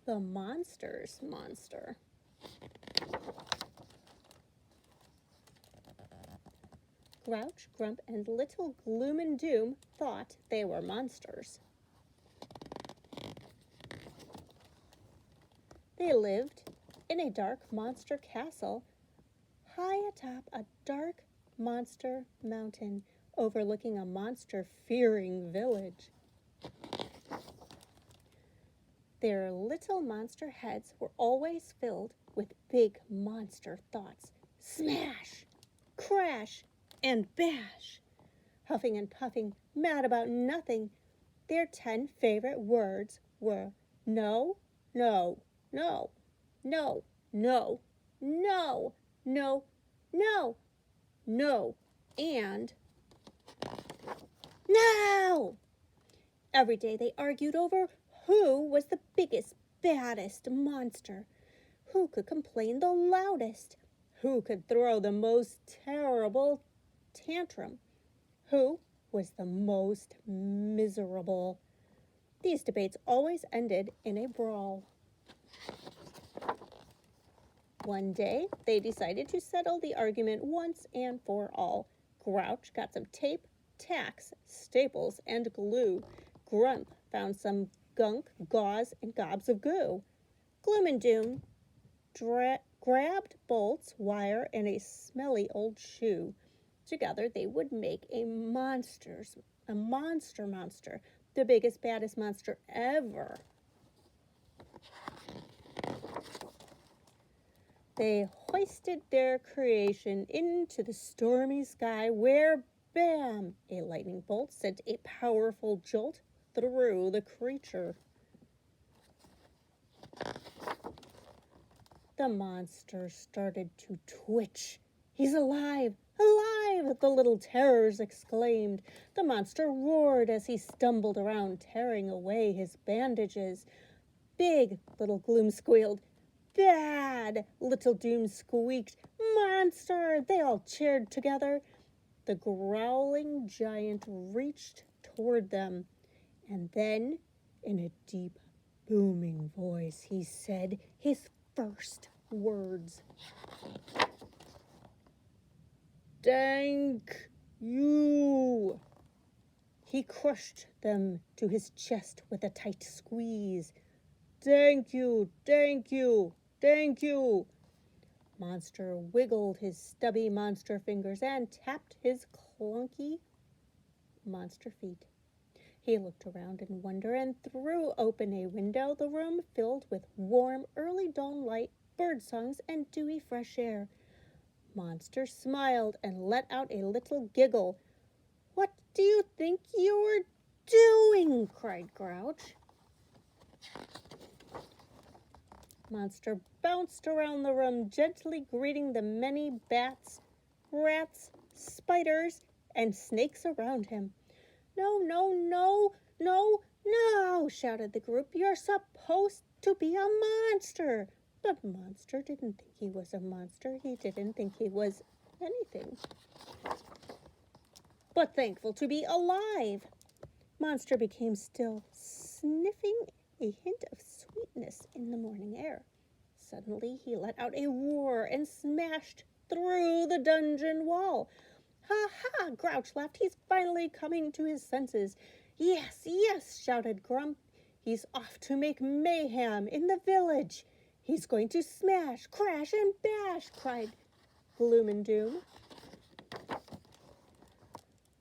The Monsters Monster. Grouch, Grump, and Little Gloom and Doom thought they were monsters. They lived in a dark monster castle high atop a dark monster mountain overlooking a monster-fearing village. Their little monster heads were always filled with big monster thoughts. Smash! Crash! And bash! Huffing and puffing, mad about nothing, their 10 favorite words were no, no, no, no, no, no, no, no, no, and no! Every day they argued over who was the biggest, baddest monster, who could complain the loudest, who could throw the most terrible tantrum, who was the most miserable. These debates always ended in a brawl. One day, they decided to settle the argument once and for all. Grouch got some tape, tacks, staples, and glue. Grump found some gunk, gauze, and gobs of goo. Gloom and Doom grabbed bolts, wire, and a smelly old shoe. Together, they would make a monster, the biggest, baddest monster ever. They hoisted their creation into the stormy sky where, bam, a lightning bolt sent a powerful jolt through the creature. The monster started to twitch. He's alive! Alive! The little terrors exclaimed. The monster roared as he stumbled around, tearing away his bandages. Big, Little Gloom squealed. Bad! Little Doom squeaked. Monster! They all cheered together. The growling giant reached toward them, and then, in a deep, booming voice, he said his first words. Thank you! He crushed them to his chest with a tight squeeze. Thank you, thank you, thank you. Monster wiggled his stubby monster fingers and tapped his clunky monster feet. He looked around in wonder and threw open a window, the room filled with warm, early dawn light, bird songs, and dewy fresh air. Monster smiled and let out a little giggle. What do you think you were doing? Cried Grouch. Monster bounced around the room, gently greeting the many bats, rats, spiders, and snakes around him. No, no, no, no, no, shouted the group. You're supposed to be a monster. But Monster didn't think he was a monster. He didn't think he was anything but thankful to be alive. Monster became still, sniffing a hint of sweetness in the morning air. Suddenly he let out a roar and smashed through the dungeon wall. Ha ha! Grouch laughed. He's finally coming to his senses. Yes, yes, shouted Grump. He's off to make mayhem in the village. He's going to smash, crash, and bash, cried Gloom and Doom.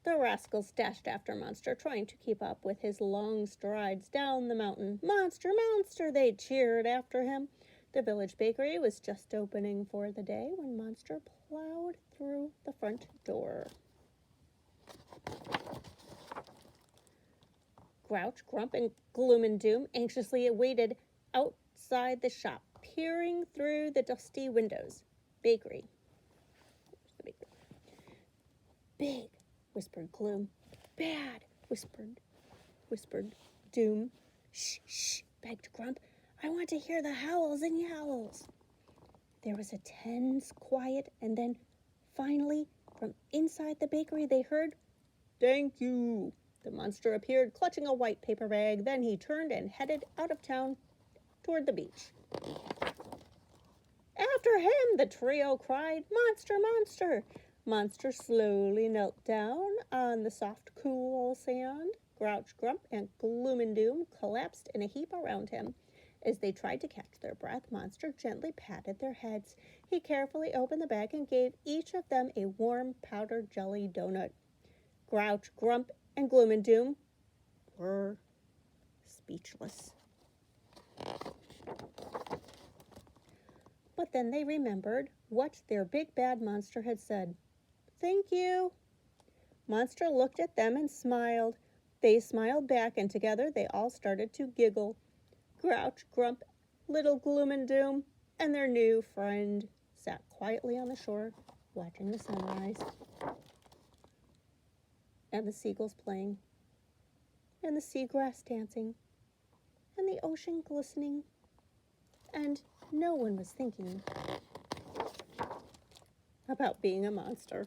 The rascals dashed after Monster, trying to keep up with his long strides down the mountain. Monster, Monster, they cheered after him. The village bakery was just opening for the day when Monster plowed through the front door. Grouch, Grump, and Gloom and Doom anxiously waited outside the shop, peering through the dusty windows. Bakery. Where's the bakery? Big, whispered Gloom. Bad, whispered Doom. Shh, shh, begged Grump. I want to hear the howls and yowls. There was a tense quiet, and then, finally, from inside the bakery, they heard, Thank you. The monster appeared, clutching a white paper bag. Then he turned and headed out of town toward the beach. After him, the trio cried, "Monster, monster!" Monster slowly knelt down on the soft, cool sand. Grouch, Grump, and Gloom and Doom collapsed in a heap around him. As they tried to catch their breath, Monster gently patted their heads. He carefully opened the bag and gave each of them a warm powdered jelly donut. Grouch, Grump, and Gloom and Doom were speechless. But then they remembered what their big bad monster had said. "Thank you." Monster looked at them and smiled. They smiled back, and together they all started to giggle. Grouch, Grump, little Gloom and Doom, and their new friend sat quietly on the shore watching the sunrise and the seagulls playing and the seagrass dancing and the ocean glistening, and no one was thinking about being a monster.